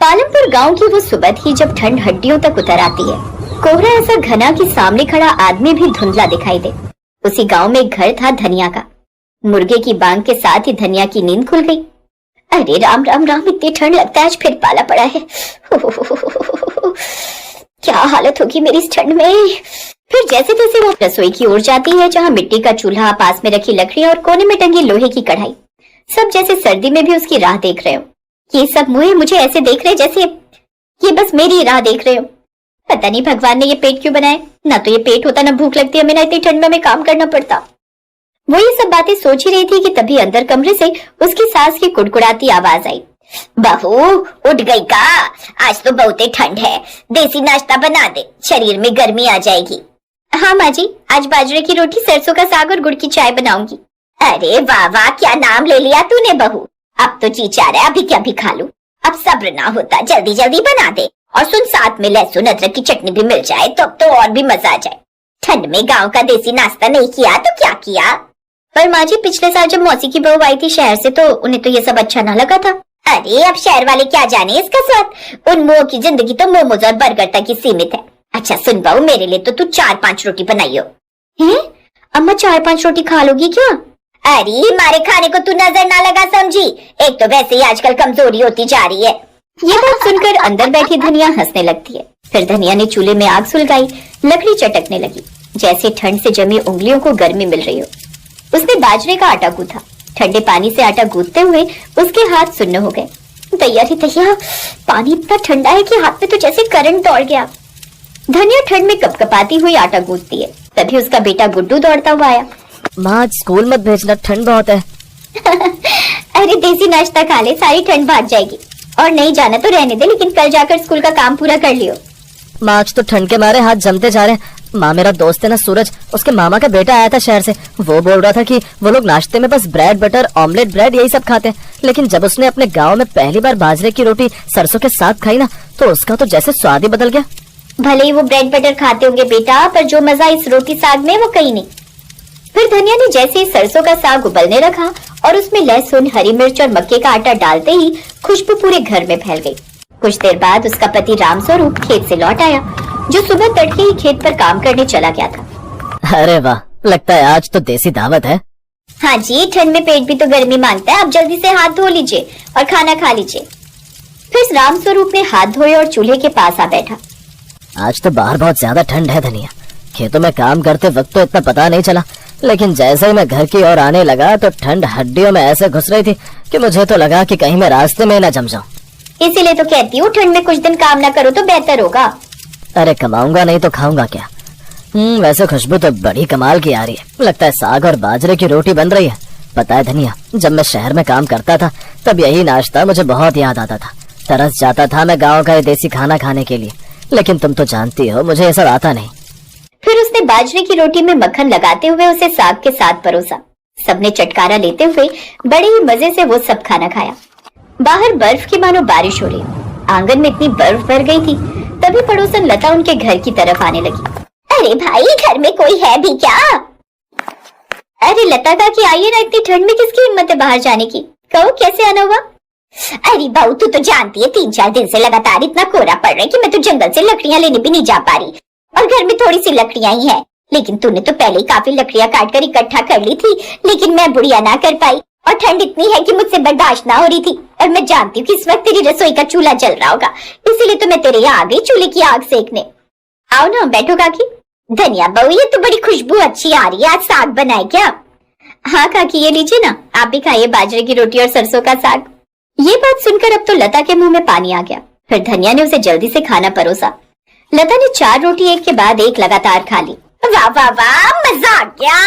पालमपुर गांव की वो सुबह थी जब ठंड हड्डियों तक उतर आती है। कोहरा ऐसा घना कि सामने खड़ा आदमी भी धुंधला दिखाई दे। उसी गांव में एक घर था धनिया का। मुर्गे की बांग के साथ ही धनिया की नींद खुल गई। अरे राम राम राम, इतनी ठंड लगता है आज फिर पाला पड़ा है। क्या हालत होगी मेरी इस ठंड में। फिर जैसे तैसे वो रसोई की ओर जाती है जहाँ मिट्टी का चूल्हा, पास में रखी लकड़ी और कोने में टंगी लोहे की कढ़ाई। सब जैसे सर्दी में भी उसकी राह देख रहे हो। ये सब मुझे ऐसे देख रहे जैसे ये बस मेरी राह देख रहे हो। पता नहीं भगवान ने ये पेट क्यों बनाए। ना तो ये पेट होता, ना भूख लगती, हमें ना इतनी ठंड में हमें काम करना पड़ता। वो ये सब बातें सोच ही रही थी कि तभी अंदर कमरे से उसकी सास की कुड़कुड़ाती आवाज आई। बहू उठ गई का? आज तो बहुत ठंड है, देसी नाश्ता बना दे, शरीर में गर्मी आ जाएगी। हाँ माँ जी, आज बाजरे की रोटी, सरसों का साग और गुड़ की चाय बनाऊंगी। अरे वाह वाह, क्या नाम ले लिया तूने बहू। अब तो जी चाह रहा है अभी क्या भी खा लूं। अब सब्र ना होता, जल्दी जल्दी बना दे। और सुन, साथ में लहसुन अदरक की चटनी भी मिल जाए तो और भी मजा आ जाए। ठंड में गांव का देसी नाश्ता नहीं किया तो क्या किया? पर माँ जी, पिछले साल जब मौसी की बहू आई थी शहर से तो उन्हें तो ये सब अच्छा ना लगा था। अरे अब शहर वाले क्या जाने इसका स्वाद। उन मुंह की जिंदगी तो मोमोज और बर्गर तक ही सीमित है। अच्छा सुन बहू, मेरे लिए तो तू 4-5 रोटी बनाइयो। हैं? अम्मा 4-5 रोटी खा लोगी क्या? अरे मारे खाने को तू नजर ना लगा समझी। एक तो वैसे ही आजकल कमजोरी होती जा रही है। ये बात सुनकर अंदर बैठी धनिया हंसने लगती है। फिर धनिया ने चूल्हे में आग सुलगाई, लकड़ी चटकने लगी जैसे ठंड से जमी उंगलियों को गर्मी मिल रही हो। उसने बाजरे का आटा गूंथा। ठंडे पानी से आटा गूंथते हुए उसके हाथ सुन्न हो गए। दैया रे दैया, पानी इतना ठंडा है कि हाथ में तो जैसे करंट दौड़ गया। धनिया ठंड में कपकपाती हुई आटा गूंथती है। तभी उसका बेटा गुड्डू दौड़ता हुआ आया। माँ आज स्कूल मत भेजना, ठंड बहुत है। अरे देसी नाश्ता खा ले, सारी ठंड भाग जाएगी। और नहीं जाना तो रहने दे, लेकिन कल जाकर स्कूल का काम पूरा कर लियो। माँ आज तो ठंड के मारे हाथ जमते जा रहे हैं। माँ, मेरा दोस्त है ना सूरज, उसके मामा का बेटा आया था शहर से। वो बोल रहा था कि वो लोग नाश्ते में बस ब्रेड बटर, ऑमलेट ब्रेड यही सब खाते हैं। लेकिन जब उसने अपने गाँव में पहली बार बाजरे की रोटी सरसों के साथ खाई ना, तो उसका तो जैसे स्वाद ही बदल गया। भले ही वो ब्रेड बटर खाते होंगे बेटा, पर जो मजा इस रोटी साग में वो कहीं नहीं। फिर धनिया ने जैसे ही सरसों का साग उबलने रखा और उसमें लहसुन, हरी मिर्च और मक्के का आटा डालते ही खुशबू पूरे घर में फैल गई। कुछ देर बाद उसका पति रामस्वरूप खेत से लौट आया, जो सुबह तड़के ही खेत पर काम करने चला गया था। अरे वाह, लगता है आज तो देसी दावत है। हाँ जी, ठंड में पेट भी तो गर्मी मांगता है। अब जल्दी से हाथ धो लीजिए और खाना खा लीजिए। फिर रामस्वरूप ने हाथ धोए और चूल्हे के पास आ बैठा। आज तो बाहर बहुत ज्यादा ठंड है धनिया। खेतों में काम करते वक्त तो इतना पता नहीं चला, लेकिन जैसे ही मैं घर की ओर आने लगा तो ठंड हड्डियों में ऐसे घुस रही थी कि मुझे तो लगा कि कहीं मैं रास्ते में न जम जाऊं। इसीलिए तो कहती हूँ ठंड में कुछ दिन काम ना करो तो बेहतर होगा। अरे कमाऊंगा नहीं तो खाऊंगा क्या? वैसे खुशबू तो बड़ी कमाल की आ रही है। लगता है साग और बाजरे की रोटी बन रही है। पता है धनिया, जब मैं शहर में काम करता था तब यही नाश्ता मुझे बहुत याद आता था। तरस जाता था मैं गाँव का देसी खाना खाने के लिए। लेकिन तुम तो जानती हो मुझे ये सब आता नहीं। फिर उसने बाजरे की रोटी में मक्खन लगाते हुए उसे साग के साथ परोसा। सबने चटकारा लेते हुए बड़े ही मजे से वो सब खाना खाया। बाहर बर्फ की मानो बारिश हो रही। आंगन में इतनी बर्फ भर गई थी। तभी पड़ोसन लता उनके घर की तरफ आने लगी। अरे भाई, घर में कोई है भी क्या? अरे लता काकी आइए ना, इतनी ठंड में किसकी हिम्मत है बाहर जाने की? कहो कैसे आना हुआ? अरे बहू, तू तो जानती है 3-4 दिन से लगातार इतना कोहरा पड़ रहा है कि मैं तो जंगल से लकड़ियां लेने भी नहीं जा पा रही। और घर में थोड़ी सी लकड़ियां ही है। लेकिन तूने तो पहले ही काफी लकड़ियां काट कर इकट्ठा कर ली थी, लेकिन मैं बुढ़िया ना कर पाई। और ठंड इतनी है कि मुझसे बर्दाश्त ना हो रही थी। और मैं जानती हूँ कि इस वक्त तेरी रसोई का चूल्हा जल रहा होगा, इसीलिए तो मैं तेरे यहाँ आ गई चूल्हे की आग सेकने। आओ ना, बैठो काकी। धनिया बहू, ये तो बड़ी खुशबू अच्छी आ रही है। आज साग बनाए क्या? हाँ काकी, ये लीजिए ना, आप भी खाइए बाजरे की रोटी और सरसों का साग। ये बात सुनकर अब तो लता के मुंह में पानी आ गया। फिर धनिया ने उसे जल्दी से खाना परोसा। लता ने 4 रोटी एक के बाद एक लगातार खा ली। वाह वाह वाह, मजा आ गया।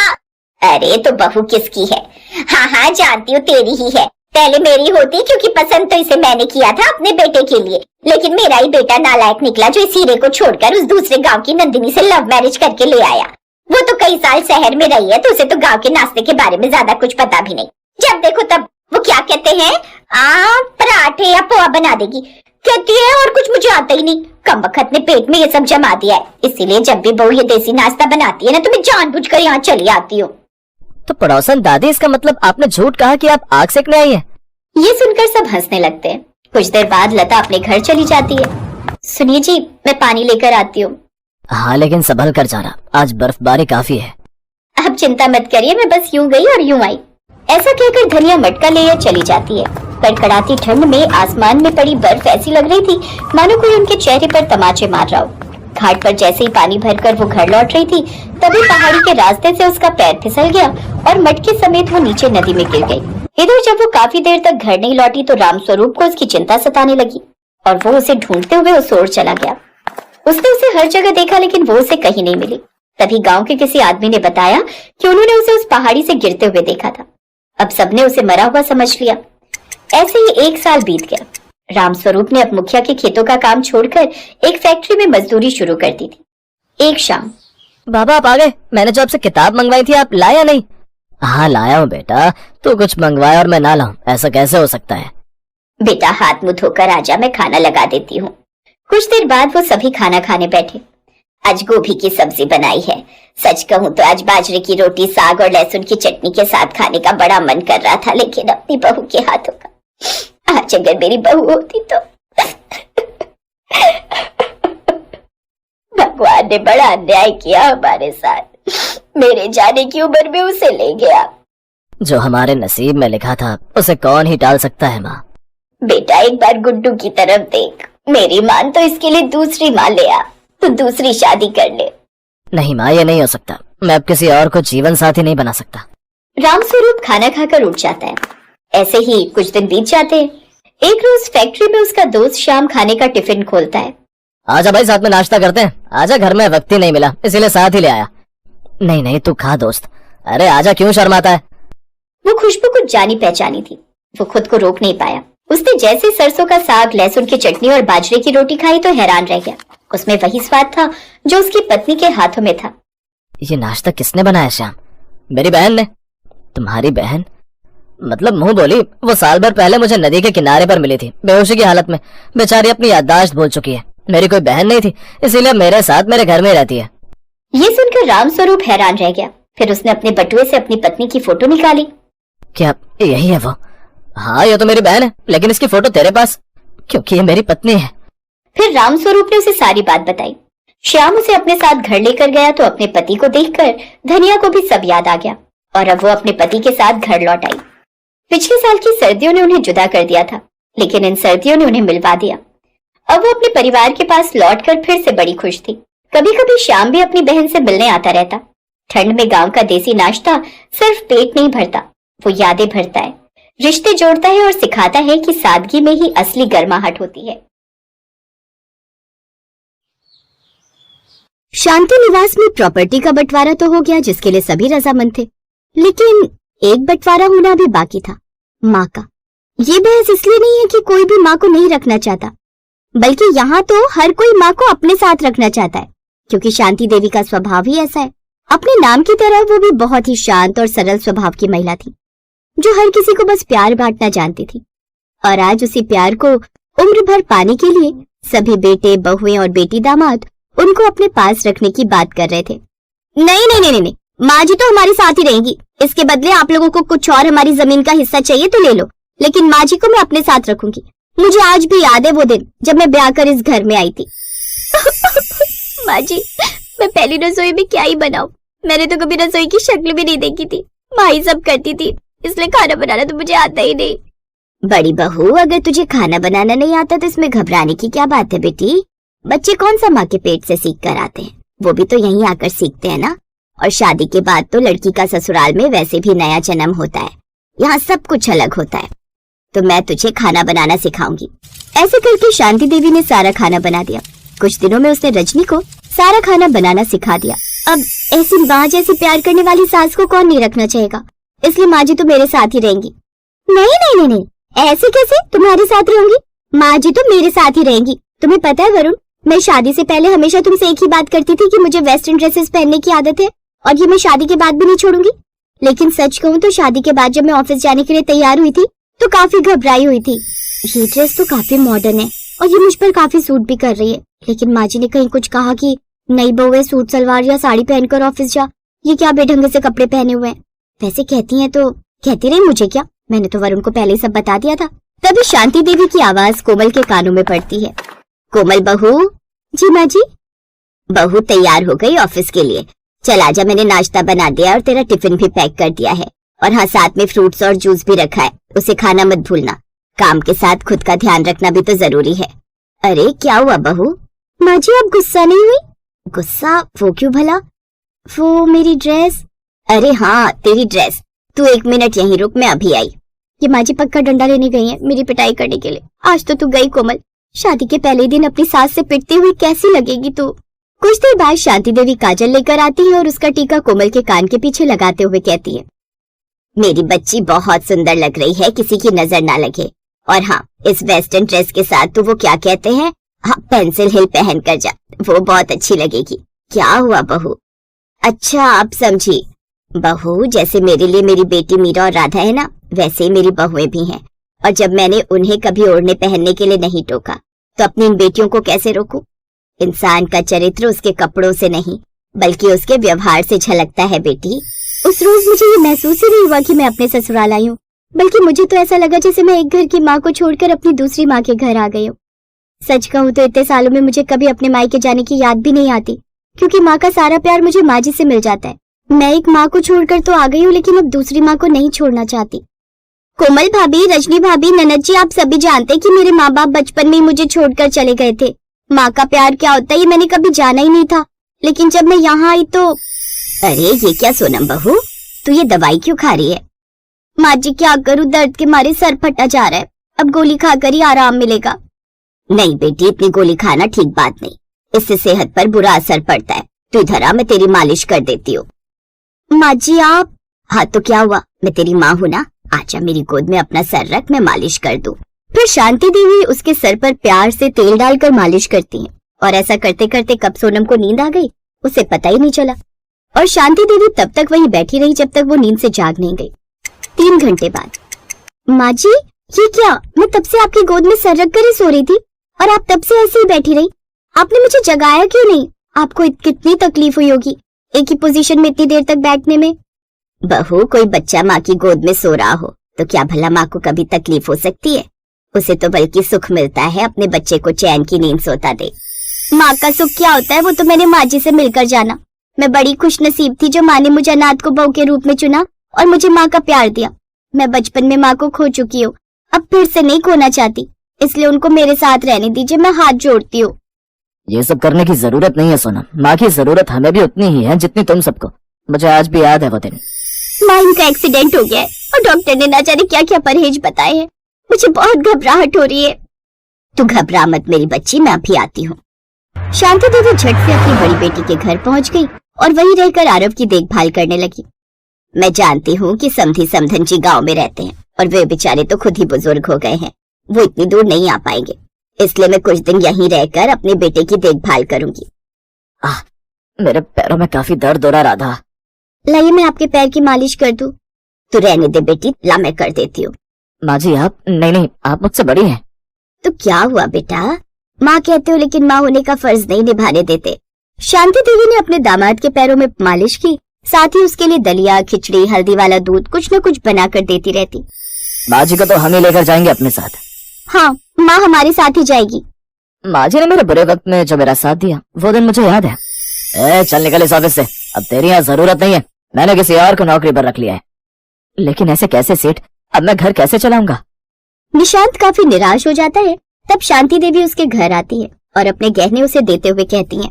अरे तो बहू किसकी है? हाँ हाँ जानती हूँ, तेरी ही है। पहले मेरी होती, क्योंकि पसंद तो इसे मैंने किया था अपने बेटे के लिए। लेकिन मेरा ही बेटा नालायक निकला जो इस हीरे को छोड़कर उस दूसरे गांव की नंदिनी से लव मैरिज करके ले आया। वो तो कई साल शहर में रही है, तो उसे तो गांव के नाश्ते के बारे में ज्यादा कुछ पता भी नहीं। जब देखो तब वो क्या कहते हैं, पराठे या पोहा बना देगी कहती है, और कुछ मुझे आता ही नहीं। कमबख्त ने पेट में ये सब जमा दिया है, इसीलिए जब भी बहू ये देसी नाश्ता बनाती है ना, तो मैं जानबूझकर यहाँ चली आती हूँ। तो पड़ोसन दादी, इसका मतलब आपने झूठ कहा कि आप आग सेकने आई है? ये सुनकर सब हंसने लगते हैं। कुछ देर बाद लता अपने घर चली जाती है। सुनिए जी, मैं पानी लेकर आती हूँ। हाँ लेकिन संभल कर जाना, आज बर्फबारी काफी है। आप चिंता मत करिए, मैं बस यूं गई और यूं आई। ऐसा कहकर धनिया मटका लेकर चली जाती है। कड़कड़ाती ठंड में आसमान में पड़ी बर्फ ऐसी लग रही थी मानो कोई उनके चेहरे पर तमाचे मार रहा हो। घाट पर जैसे ही पानी भरकर वो घर लौट रही थी, तभी पहाड़ी के रास्ते से उसका पैर फिसल गया और मटके समेत वो नीचे नदी में गिर गई। इधर जब वो काफी देर तक घर नहीं लौटी तो रामस्वरूप को उसकी चिंता सताने लगी और वो उसे ढूंढते हुए उस ओर चला गया। उसने उसे हर जगह देखा लेकिन वो उसे कहीं नहीं मिली। तभी गांव के किसी आदमी ने बताया कि उन्होंने उसे उस पहाड़ी से गिरते हुए देखा था। अब सबने उसे मरा हुआ समझ लिया। ऐसे ही 1 साल बीत गया। रामस्वरूप ने अब मुखिया के खेतों का काम छोड़कर एक फैक्ट्री में मजदूरी शुरू कर दी थी। एक शाम, बाबा आप आ गए। मैंने जो आपसे किताब मंगवाई थी आप लाया नहीं? हाँ लाया हूँ बेटा, तू कुछ मंगवाया और मैं ना लाऊं, ऐसा कैसे हो सकता है? बेटा हाथ मुंह धोकर आजा, मैं खाना लगा देती हूँ। कुछ देर बाद वो सभी खाना खाने बैठे। आज गोभी की सब्जी बनाई है। सच कहूँ तो आज बाजरे की रोटी, साग और लहसुन की चटनी के साथ खाने का बड़ा मन कर रहा था, लेकिन अपनी बहू के हाथों का। आज अगर मेरी बहू होती तो। भगवान ने बड़ा अन्याय किया हमारे साथ। मेरे जाने की उम्र में उसे ले गया। जो हमारे नसीब में लिखा था उसे कौन ही टाल सकता है माँ। बेटा एक बार गुड्डू की तरफ देख। मेरी मान तो इसके लिए दूसरी माँ ले आ। तू दूसरी शादी कर ले। नहीं माँ, ये नहीं हो सकता। मैं अब किसी और को जीवन साथी नहीं बना सकता। रामस्वरूप खाना खाकर उठ जाता है। ऐसे ही कुछ दिन बीत जाते हैं। एक रोज फैक्ट्री में उसका दोस्त श्याम खाने का टिफिन खोलता है। आजा भाई साथ में नाश्ता करते हैं। आजा, घर में वक्त ही नहीं मिला इसीलिए साथ ही ले आया। नहीं नहीं तू खा दोस्त। अरे आजा, क्यों शर्माता है? वो खुशबू कुछ जानी पहचानी थी। वो खुद को रोक नहीं पाया। उसने जैसे सरसों का साग, लहसुन की चटनी और बाजरे की रोटी खाई तो हैरान रह गया। उसमें वही स्वाद था जो उसकी पत्नी के हाथों में था। ये नाश्ता किसने बनाया श्याम? मेरी बहन ने। तुम्हारी बहन? मतलब मुंह बोली। वो साल भर पहले मुझे नदी के किनारे पर मिली थी, बेहोशी की हालत में। बेचारी अपनी याददाश्त भूल चुकी है। मेरी कोई बहन नहीं थी, इसीलिए मेरे साथ मेरे घर में रहती है। ये सुनकर रामस्वरूप हैरान रह गया। फिर उसने अपने बटुए से अपनी पत्नी की फोटो निकाली। क्या यही है वो? हाँ ये तो मेरी बहन है, लेकिन इसकी फोटो तेरे पास? क्योंकि ये मेरी पत्नी है। फिर रामस्वरूप ने उसे सारी बात बताई। श्याम उसे अपने साथ घर लेकर गया तो अपने पति को देखकर धनिया को भी सब याद आ गया और अब वो अपने पति के साथ घर लौट आई। पिछले साल की सर्दियों ने उन्हें जुदा कर दिया था, लेकिन इन सर्दियों ने उन्हें मिलवा दिया। अब वो अपने परिवार के पास लौटकर फिर से बड़ी खुश थी। कभी कभी श्याम भी अपनी बहन से मिलने आता रहता। ठंड में गांव का देसी नाश्ता सिर्फ पेट नहीं भरता, वो यादें भरता है, रिश्ते जोड़ता है और सिखाता है कि सादगी में ही असली गर्माहट होती है। शांति निवास में प्रॉपर्टी का बंटवारा तो हो गया जिसके लिए सभी रजामंद थे, लेकिन एक बंटवारा होना भी बाकी था, माँ का। ये बहस इसलिए नहीं है कि कोई भी माँ को नहीं रखना चाहता, बल्कि यहाँ तो हर कोई माँ को अपने साथ रखना चाहता है, क्योंकि शांति देवी का स्वभाव ही ऐसा है। अपने नाम की तरह वो भी बहुत ही शांत और सरल स्वभाव की महिला थी, जो हर किसी को बस प्यार बांटना जानती थी। और आज उसी प्यार को उम्र भर पाने के लिए सभी बेटे, बहुएं और बेटी दामाद उनको अपने पास रखने की बात कर रहे थे। नहीं नहीं नहीं नहीं, माँ जी तो हमारे साथ ही रहेंगी। इसके बदले आप लोगों को कुछ और हमारी जमीन का हिस्सा चाहिए तो ले लो, लेकिन माँ जी को मैं अपने साथ रखूंगी। मुझे आज भी याद है वो दिन जब मैं ब्याह कर इस घर में आई थी। माँ जी, मैं पहली रसोई में क्या ही बनाऊं? मैंने तो कभी रसोई की शक्ल भी नहीं देखी थी। माँ ही सब करती थी, इसलिए खाना बनाना तो मुझे आता ही नहीं। बड़ी बहू, अगर तुझे खाना बनाना नहीं आता तो इसमें घबराने की क्या बात है बेटी? बच्चे कौन सा माँ के पेट से सीख कर आते हैं, वो भी तो यहीं आकर सीखते हैं ना। और शादी के बाद तो लड़की का ससुराल में वैसे भी नया जन्म होता है, यहाँ सब कुछ अलग होता है। तो मैं तुझे खाना बनाना सिखाऊंगी। ऐसे करके शांति देवी ने सारा खाना बना दिया। कुछ दिनों में उसने रजनी को सारा खाना बनाना सिखा दिया। अब ऐसी माँ जैसी प्यार करने वाली सास को कौन नहीं रखना चाहेगा, इसलिए माँ जी तो मेरे साथ ही रहेंगी। नहीं नहीं नहीं नहीं, ऐसे कैसे तुम्हारे साथ रहूंगी? माँ जी तो मेरे साथ ही रहेंगी। तुम्हें पता है वरुण, मैं शादी से पहले हमेशा तुमसे एक ही बात करती थी कि मुझे वेस्टर्न ड्रेसेस पहनने की आदत है और ये मैं शादी के बाद भी नहीं छोड़ूंगी। लेकिन सच कहूँ तो शादी के बाद जब मैं ऑफिस जाने के लिए तैयार हुई थी तो काफी घबराई हुई थी। ये ड्रेस तो काफी मॉडर्न है और ये मुझ पर काफी सूट भी कर रही है, लेकिन माँ जी ने कहीं कुछ कहा कि नई बहू है, सूट सलवार या साड़ी पहनकर ऑफिस जा, ये क्या बेढंगे से कपड़े पहने हुए हैं। वैसे कहती हैं तो कहती रही, मुझे क्या, मैंने तो वरुण को पहले ही सब बता दिया था। तभी शांति देवी की आवाज कोमल के कानों में पड़ती है। कोमल बहू। जी माँ जी। बहू तैयार हो गई ऑफिस के लिए। चल आजा, मैंने नाश्ता बना दिया और तेरा टिफिन भी पैक कर दिया है। और हाँ, साथ में फ्रूट्स और जूस भी रखा है, उसे खाना मत भूलना। काम के साथ खुद का ध्यान रखना भी तो जरूरी है। अरे क्या हुआ बहू? माँ जी आप गुस्सा नहीं हुई? गुस्सा? वो क्यों भला? वो मेरी ड्रेस। अरे हाँ तेरी ड्रेस। तू 1 मिनट यहीं रुक, मैं अभी आई। ये माँ जी पक्का डंडा लेने गई है मेरी पिटाई करने के लिए। आज तो तू गई कोमल। शादी के पहले दिन अपनी सास से पिटती हुई कैसी लगेगी तू? कुछ देर बाद शांति देवी काजल लेकर आती है और उसका टीका कोमल के कान के पीछे लगाते हुए कहती है, मेरी बच्ची बहुत सुंदर लग रही है, किसी की नजर ना लगे। और हाँ, इस वेस्टर्न ड्रेस के साथ तो वो क्या कहते हैं, हाँ पेंसिल हिल पहन कर जा, वो बहुत अच्छी लगेगी। क्या हुआ बहू? अच्छा आप समझी। बहू जैसे मेरे लिए मेरी बेटी मीरा और राधा है ना, वैसे ही मेरी बहुएं भी हैं। और जब मैंने उन्हें कभी ओढ़ने पहनने के लिए नहीं टोका, तो अपनी इन बेटियों को कैसे रोकूं? इंसान का चरित्र उसके कपड़ों से नहीं बल्कि उसके व्यवहार से झलकता है बेटी। उस रोज मुझे ये महसूस ही नहीं हुआ कि मैं अपने ससुराल आई हूँ, बल्कि मुझे तो ऐसा लगा जैसे मैं एक घर की माँ को छोड़कर अपनी दूसरी माँ के घर आ गई हूँ। सच कहूँ तो इतने सालों में मुझे कभी अपने मायके जाने की याद भी नहीं आती, क्योंकि माँ का सारा प्यार मुझे माँ जी से मिल जाता है। मैं एक माँ को छोड़कर तो आ गई हूँ, लेकिन अब दूसरी माँ को नहीं छोड़ना चाहती। कोमल भाभी, रजनी भाभी, ननद जी, आप सभी जानते कि मेरे माँ बाप बचपन में ही मुझे छोड़कर चले गए थे। माँ का प्यार क्या होता है ये मैंने कभी जाना ही नहीं था, लेकिन जब मैं यहाँ आई तो। अरे ये क्या सोनम बहू, तू ये दवाई क्यों खा रही है? माँ जी क्या करूँ, दर्द के मारे सर फटा जा रहा है, अब गोली खाकर ही आराम मिलेगा। नहीं बेटी, इतनी गोली खाना ठीक बात नहीं, इससे सेहत पर बुरा असर पड़ता है। तू इधर आ, मैं तेरी मालिश कर देती हूँ। माँ जी आप। हाँ तो क्या हुआ, मैं तेरी माँ हूँ ना, आजा मेरी गोद में अपना सर रख, मैं मालिश कर दूँ। फिर शांति देवी उसके सर पर प्यार से तेल डालकर मालिश करती है, और ऐसा करते करते कब सोनम को नींद आ गई उसे पता ही नहीं चला। और शांति देवी तब तक वहीं बैठी रही जब तक वो नींद से जाग नहीं गई। 3 घंटे बाद। माँ जी ये क्या, मैं तब से आपकी गोद में सर रख कर ही सो रही थी और आप तब से ऐसे ही बैठी रही, आपने मुझे जगाया क्यों नहीं? आपको कितनी तकलीफ हुई होगी एक ही पोजीशन में इतनी देर तक बैठने में। बहू, कोई बच्चा माँ की गोद में सो रहा हो तो क्या भला माँ को कभी तकलीफ हो सकती है? उसे तो बल्कि सुख मिलता है अपने बच्चे को चैन की नींद सोता दे। माँ का सुख क्या होता है, वो तो मैंने माँ जी से मिलकर जाना। मैं बड़ी खुश नसीब थी जो माँ ने मुझे अनाथ को बहू के रूप में चुना और मुझे माँ का प्यार दिया। मैं बचपन में माँ को खो चुकी हूँ, अब फिर से नहीं खोना चाहती, इसलिए उनको मेरे साथ रहने दीजिए, मैं हाथ जोड़ती हूँ। ये सब करने की जरूरत नहीं है सोनम, माँ की जरूरत हमें भी उतनी ही है जितनी तुम सबको। मुझे आज भी याद है वो दिन। माँ इनका एक्सीडेंट हो गया है और डॉक्टर ने ना जाने क्या क्या परहेज बताए हैं, मुझे बहुत घबराहट हो रही है। तू घबरा मत मेरी बच्ची, मैं अभी आती हूँ। शांति देवी झट से अपनी बड़ी बेटी के घर पहुँच गई और वहीं रहकर आरव की देखभाल करने लगी। मैं जानती हूँ कि समधी समधन जी गाँव में रहते हैं और वे बेचारे तो खुद ही बुजुर्ग हो गए हैं, वो इतनी दूर नहीं आ पाएंगे, इसलिए मैं कुछ दिन यहीं रहकर अपने बेटे की देखभाल करूंगी। मेरे पैरों में काफी दर्द हो रहा राधा। लाइए मैं आपके पैर की मालिश कर दूं। तू रहने दे बेटी, ला मैं कर देती हूँ। माँ जी आप नहीं, आप मुझसे बड़ी हैं। तो क्या हुआ बेटा, माँ कहते हो लेकिन माँ होने का फर्ज नहीं निभाने देते। शांति देवी ने अपने दामाद के पैरों में मालिश की, साथ ही उसके लिए दलिया, खिचड़ी, हल्दी वाला दूध कुछ न कुछ बना कर देती रहती। माँ जी को तो हम ही लेकर जाएंगे अपने साथ। हाँ माँ हमारे साथ ही जाएगी। माँ जी ने मेरे बुरे वक्त में जो मेरा साथ दिया वो दिन मुझे याद है। चल निकल इस ऑफिस से, अब तेरी यहाँ जरूरत नहीं है, मैंने किसी और को नौकरी पर रख लिया है। लेकिन ऐसे कैसे सेठ, अब मैं घर कैसे चलाऊंगा? निशांत काफी निराश हो जाता है। तब शांति देवी उसके घर आती है और अपने गहने उसे देते हुए कहती हैं,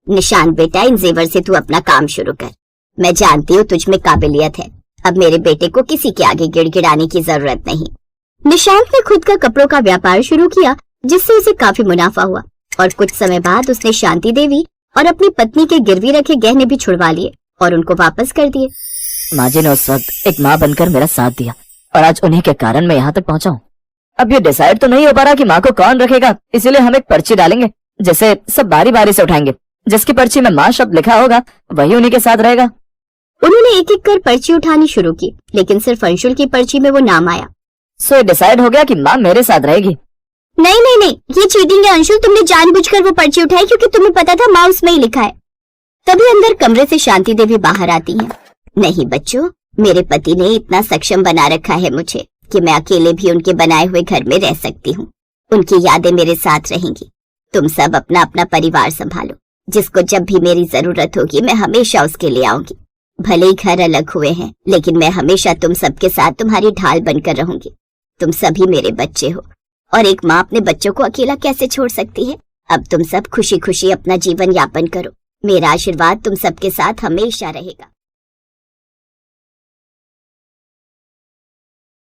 निशांत बेटा इन जेवर से तू अपना काम शुरू कर, मैं जानती हूँ तुझ में काबिलियत है, अब मेरे बेटे को किसी के आगे गिड़गिड़ाने की जरूरत नहीं। निशांत ने खुद का कपड़ों का व्यापार शुरू किया जिससे उसे काफी मुनाफा हुआ और कुछ समय बाद उसने शांति देवी और अपनी पत्नी के गिरवी रखे गहने भी छुड़वा लिए और उनको वापस कर दिए। माँ जी ने उस वक्त एक माँ बनकर मेरा साथ दिया और आज उन्हीं के कारण मैं यहाँ तक पहुँचा हूँ। अब ये डिसाइड तो नहीं हो पा रहा कि माँ को कौन रखेगा, इसीलिए हम एक पर्ची डालेंगे जिसे सब बारी बारी से उठाएंगे। जिसकी पर्ची में माँ शब्द लिखा होगा वही उन्हीं के साथ रहेगा। उन्होंने एक एक कर पर्ची उठानी शुरू की, लेकिन सिर्फ अंशुल की पर्ची में वो नाम आया। सो डिसाइड हो गया कि माँ मेरे साथ रहेगी। नहीं नहीं नहीं, ये चीटिंग है अंशुल, तुमने जानबूझकर वो पर्ची उठाई क्योंकि तुम्हें पता था माँ उसमें ही लिखा है। तभी अंदर कमरे से शांति देवी बाहर आती हैं। नहीं बच्चों, मेरे पति ने इतना सक्षम बना रखा है मुझे कि मैं अकेले भी उनके बनाए हुए घर में रह सकती हूँ। उनकी यादें मेरे साथ रहेंगी। तुम सब अपना अपना परिवार संभालो। जिसको जब भी मेरी जरूरत होगी मैं हमेशा उसके लिए आऊंगी। भले ही घर अलग हुए हैं, लेकिन मैं हमेशा तुम सबके साथ तुम्हारी ढाल बनकर रहूंगी। तुम सभी मेरे बच्चे हो, और एक माँ अपने बच्चों को अकेला कैसे छोड़ सकती है। अब तुम सब खुशी खुशी अपना जीवन यापन करो। मेरा आशीर्वाद तुम सबके साथ हमेशा रहेगा।